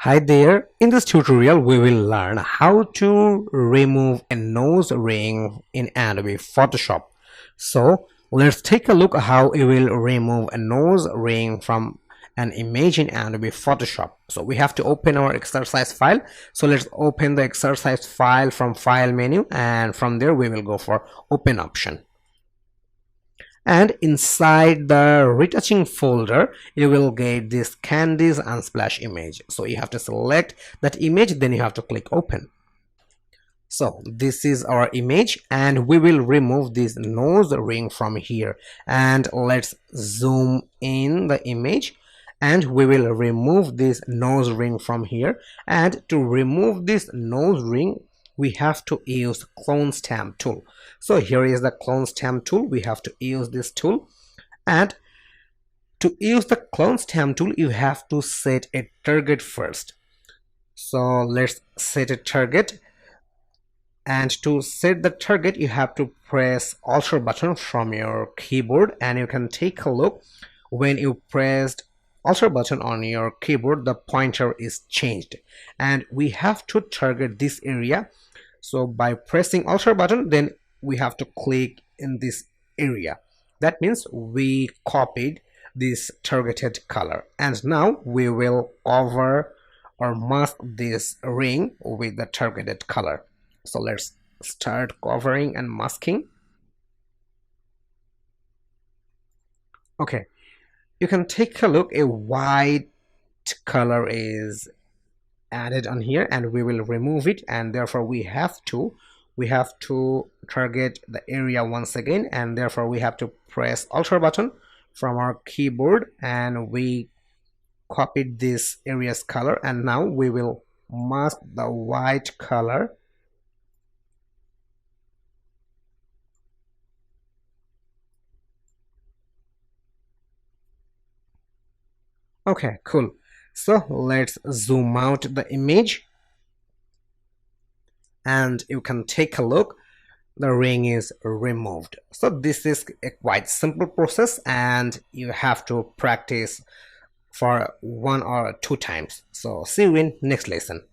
Hi there, in this tutorial we will learn how to remove a nose ring in Adobe Photoshop. So let's take a look at how we will remove a nose ring from an image in Adobe Photoshop. So we have to open our exercise file. So let's open the exercise file from file menu, and from there we will go for open option. And inside the retouching folder you will get this Candice Unsplash image. So you have to select that image, then you have to click open. So this is our image, and we will remove this nose ring from here. And let's zoom in the image, and we will remove this nose ring from here. And to remove this nose ring, we have to use clone stamp tool. So here is the clone stamp tool. We have to use this tool, and to use the clone stamp tool you have to set a target first. So let's set a target, and to set the target you have to press Alt button from your keyboard. And you can take a look, when you pressed Alt button on your keyboard the pointer is changed, and we have to target this area. So by pressing Alt button, then we have to click in this area. That means we copied this targeted color, and now we will cover or mask this ring with the targeted color. So let's start covering and masking. Okay, you can take a look, a white color is added on here, and we will remove it, and therefore we have to target the area once again, and therefore we have to press Alt button from our keyboard, and we copied this area's color, and now we will mask the white color. Okay, cool. So let's zoom out the image, and you can take a look, the ring is removed. So this is a quite simple process, and you have to practice for 1 or 2 times. So see you in next lesson.